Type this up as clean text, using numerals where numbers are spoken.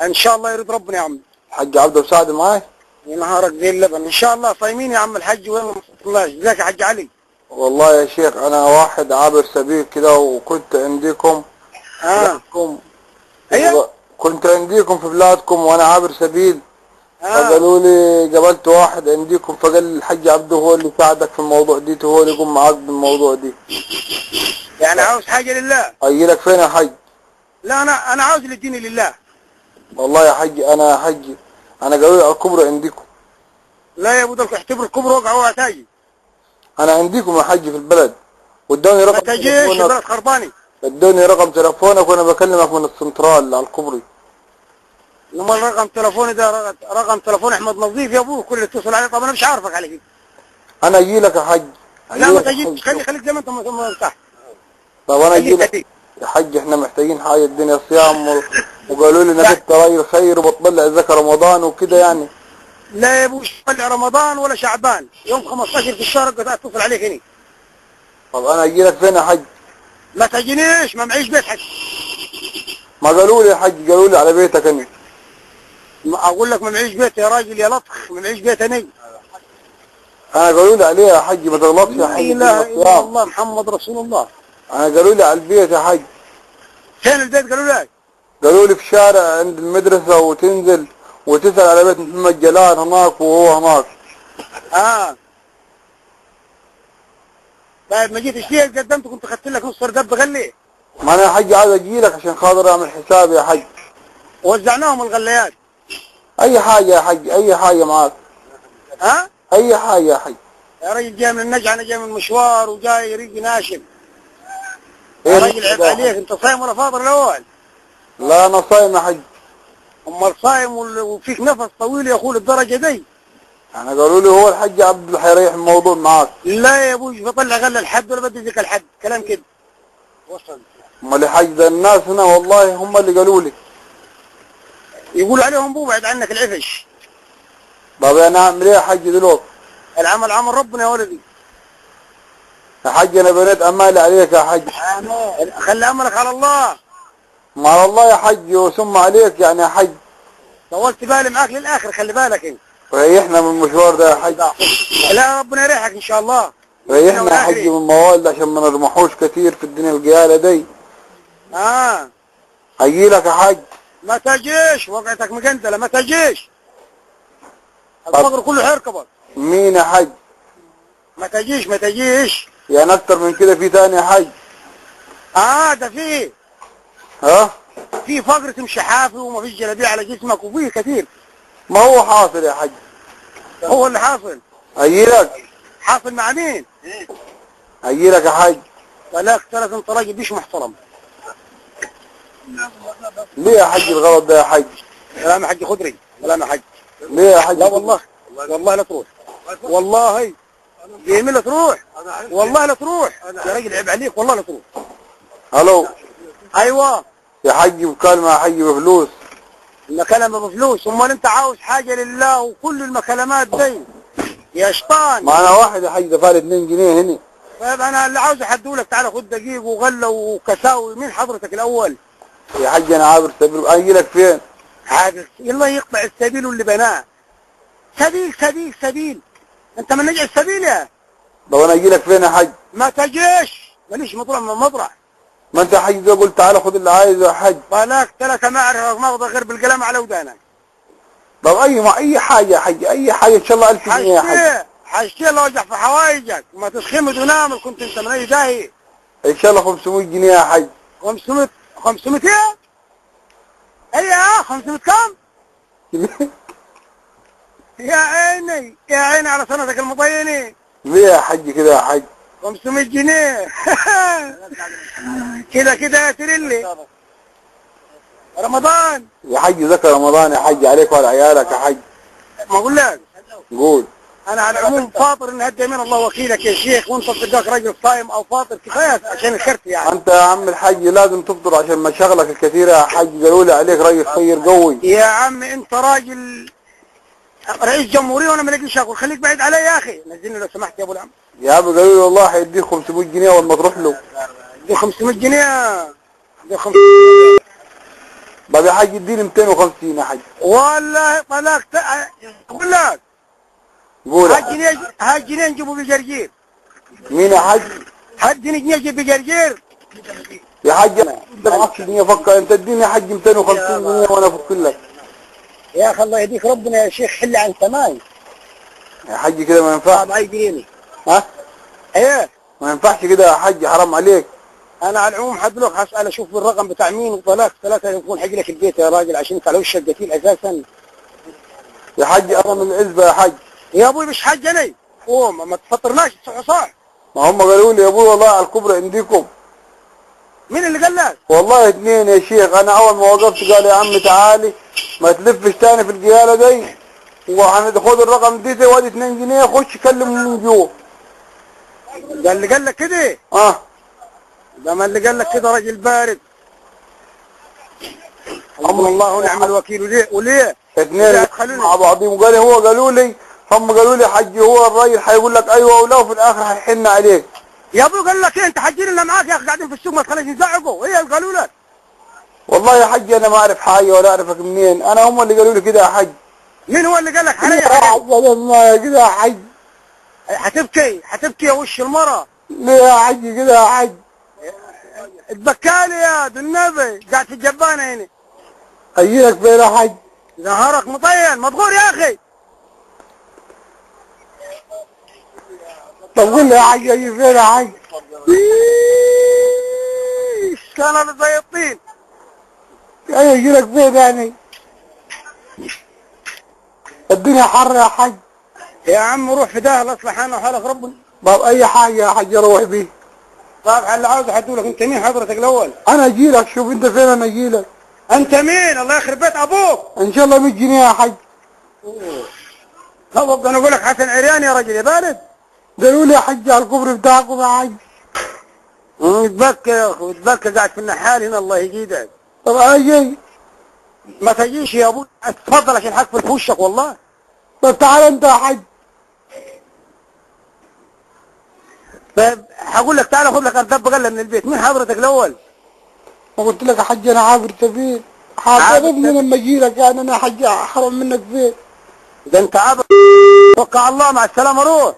ان شاء الله يريد ربنا يا عم. الحاج عبده مساعد معاي؟ يا نهارك زي اللبن ان شاء الله. صايمين يا عم الحاج وين ما وصلناش. ازيك يا حاج علي؟ والله يا شيخ انا واحد عابر سبيل كده وكنت عندكم بلادكم. ايوه كنت عندكم في بلادكم وانا عابر سبيل. فقالوا لي قابلت واحد عندكم فقال لي الحاج عبده هو اللي ساعدك في الموضوع دي، هو اللي يقوم معاك بالموضوع دي. يعني عاوز حاجه لله؟ اجي لك فين يا حاج؟ لا انا عاوز الدين لله. والله يا حج انا قالوا لي على الكبر عندكم. لا يا ابو دلك اعتبر الكبر وقع وهتاجي. انا عندكم يا حج في البلد وادوني رقم ما تجيش البلد خرباني. ادوني رقم تليفونك وانا بكلمك من السنترال على الكوبري. امال رقم تليفوني ده رقم تليفون احمد نظيف يا ابوه، كل اللي اتصل عليه. طب انا مش عارفك على كده. انا اجي لك يا حج. لا ما تجيش، خليك زي ما انت مرتاح. طب انا اجي لك يا حج، احنا محتاجين حاجه الدنيا صيام وقالوا لي انك انت راجل خير وبتطلع زكاه رمضان وكده يعني. لا يا ابوي مش طلع رمضان ولا شعبان، يوم 15 في الشهر قد اتصل عليك هنا. طب انا اجي لك فين يا حج؟ ما تجينيش، ما معيش بيت حج. ما قالوا لي يا حج، قالوا لي على بيتك انا. اقول لك ما معيش بيت يا راجل يا لطخ، ما معيش بيت انا قالوا لي عليه يا حج، ما تغلطش يا حج. لا اله الا الله محمد رسول الله. انا قالوا لي على البيت يا حج. فين البيت قالوا لك؟ قالوا لي في شارع عند المدرسه وتنزل وتسال على بيت محمد جلال هناك وهو هناك. طيب ما جيتش ليه؟ قدمت كنت اخذت لك نص رقاب بغلي. ما انا يا حج عايز اجي لك عشان خاطر اعمل حسابي يا حج. وزعناهم الغليات. اي حاجه يا حج، اي حاجه معاك. اي حاجه يا حج. يا راجل جاي من النجعه، انا جاي من مشوار وجاي ريقي ناشف. يا راجل عيب عليك، انت صايم ولا فاطر الاول؟ لا انا صايم يا حج. امال صايم وفيك نفس طويل يا اخوي للدرجه دي؟ انا قالوا لي هو الحج عبد اللي حيريح الموضوع معاك. لا يا ابوي بطلع غله الحد ولا بدي ذيك الحد، كلام كده. وصل. امال يا حج ده الناس هنا والله هم اللي قالوا لي. يقول عليهم بو بعد عنك العفش. طب انا اعمل ايه يا حج دلوقتي؟ العمل عمل ربنا يا ولدي. يا حج انا بنيت امالي عليك يا حج. خلي املك على الله. ما على الله يا حج وثم عليك يعني يا حج. طولت بالي معاك للاخر، خلي بالك انت. ريحنا من المشوار ده يا حج. لا ربنا يريحك ان شاء الله. ريحنا يا حج من الموال عشان ما نرمحوش كتير في الدنيا القياله دي. اجي لك يا حج. ما تجيش، وقعتك مجندله، ما تجيش. الفقر كله حيركبك. مين يا حج؟ ما تجيش ما تجيش. يعني اكتر من كده في تاني يا حج؟ ده فيه. في فقر تمشي حافي وما فيش جلابيه على جسمك وفيه كثير. ما هو حاصل يا حج. هو اللي حاصل. اجي لك. حاصل مع مين؟ اجي لك يا حج. ولاك ثلاث انت راجل مش محترم. ليه يا حج الغلط ده يا حج؟ سلام يا حج خضري، سلام يا حج. ليه يا حج؟ لا والله والله لا تروح. والله يمين لا تروح. والله لا تروح يا راجل، عيب عليك والله لا تروح. الو. ايوه يا حج مكالمه يا حج بفلوس. المكالمه بفلوس؟ امال انت عاوز حاجه لله وكل المكالمات دي يا شيطان. ما انا واحد يا حج دفع لي 2 جنيه هنا. طيب انا اللي عاوز احدهولك، تعالى خد دقيق وغله وكساوي. مين حضرتك الاول؟ يا حج انا عابر سبيل. اجي لك فين؟ عابر الله يقطع السبيل واللي بناه. سبيل سبيل سبيل، انت من نجع السبيل يا. طب انا اجي لك فين يا حج؟ ما تجيش، ماليش مطرح من مطرح. ما انت يا حج ده قلت تعالى خد اللي عايزه يا حج. فلاك تلك ما اعرفك ماخذ غير بالقلم على ودانك. طب اي حاجه يا حج، اي حاجه ان شاء الله 1000 جنيه يا حج. حاجتين لو وجع في حوايجك ما تسخمد ونامل. كنت انت من اي داهي. ان شاء الله 500 جنيه يا حج. 500 ايه؟ ايه 500 كم؟ يا عيني يا عيني على سنتك المطيني. ليه يا حج كده يا حج؟ 500 جنيه كده كده يا تريلي. رمضان يا حج ذكر رمضان يا حج عليك وعلى عيالك يا حج. ما اقول لك. قول. انا على العموم فاطر ان هدي من الله وكيلك يا شيخ، وانت تصدقك راجل صايم او فاطر كفايه عشان الكرت يعني. انت يا عم الحج لازم تفطر عشان مشاغلك الكثيره يا حج. قالوا لي عليك راجل خير قوي. يا عم انت راجل رئيس جمهوريه وانا ما لاقيش اكل. خليك بعيد علي يا اخي. نزلني لو سمحت يا ابو العم. يا ابو قالوا لي والله هيديك 500 جنيه اول ما تروح له. دي 500 جنيه. دي 500 طب يا حاج اديني 250 يا حاج. والله طلقت. اقول لك قول يا هات حاج. جنيه، هات جنيه نجيبه بجرجير. مين يا حاج؟ هات جنيه نجيب بجرجير. يا حاج انت معكش جنيه فكر، انت اديني يا حاج 250 جنيه وانا افك لك. يا اخي الله يهديك ربنا يا شيخ، حل عن ثمان. يا حاج كده ما ينفعش. معي جنيه. ها؟ ايه ما ينفعش كده يا حاج، حرام عليك. انا على العموم حدلوك هسأل اشوف الرقم بتاع مين، وطلاق ثلاثة يكون حق لك البيت يا راجل، عشان انت على وش القتيل اساسا. يا حاج انا من العزبه يا حاج. يا ابوي مش حاج انا. قوم ما تفطرناش صح. ما هم قالوا لي يا ابوي والله على الكبرى عندكم. مين اللي قال لك؟ والله اثنين يا شيخ، انا اول ما وقفت قال يا عم تعالي ما تلفش تاني في القياله دي، وهناخد الرقم دي وادي 2 جنيه خش كلم من جوه. ده اللي قال لك كده؟ ده ما اللي قال لك كده راجل بارد. حسبنا الله ونعم الوكيل. وليه؟ اثنين مع بعضهم قالوا لي هم قالوا لي حجي هو الراجل هيقول لك ايوه ولا، وفي الاخر هيحن عليك. يا ابوي قال لك ايه؟ انت حجين اللي معاك يا اخي قاعدين في السوق ما تخليش نزعقوا. ايه اللي قالوا لك؟ والله يا حجي انا ما اعرف حاجه ولا اعرفك منين، انا هم اللي قالوا لي كده يا حج. مين هو اللي قال لك علي يا حج ما كده يا حج. هتبكي يا وش المرة. ليه يا حج كده يا حج؟ اتبكالي يا ده النبي قاعد في الجبانه هنا. اجيلك فين يا حج؟ نهارك مطين مضغور يا اخي. طب قول لي يا حج اجي فين يا حج؟ كان انا زي الطين. يعني اجيلك فين يعني؟ الدنيا حر يا حج. يا عم روح في داهل اصلح انا وحالك ربنا. طب اي حاجه يا حج اروح بيه. طيب اللي عاوز حدولك. انت مين حضرتك الاول؟ انا اجيلك، شوف انت فين انا اجيلك. انت مين؟ الله يخرب بيت ابوك. ان شاء الله 100 جنيه يا حج. طب انا اقول لك حسن عريان يا راجل يا بارد. قالوا لي يا حج على الكفر بتاعكم يا حج. اتبكى يا اخي اتبكى قاعد في النحال هنا الله يجيدك. طب انا جاي. ما تجيش يا ابوي اتفضل عشان حقفل في وشك والله. طب تعال انت يا حج. طيب هقول لك تعالى خد لك اردب غله من البيت. مين حضرتك الاول؟ ما قلت لك يا حج انا عابر سبيل، حاضرني لما اجي لك يعني انا حج حرام منك فين؟ ده انت عابر. توكل على الله مع السلامه روح.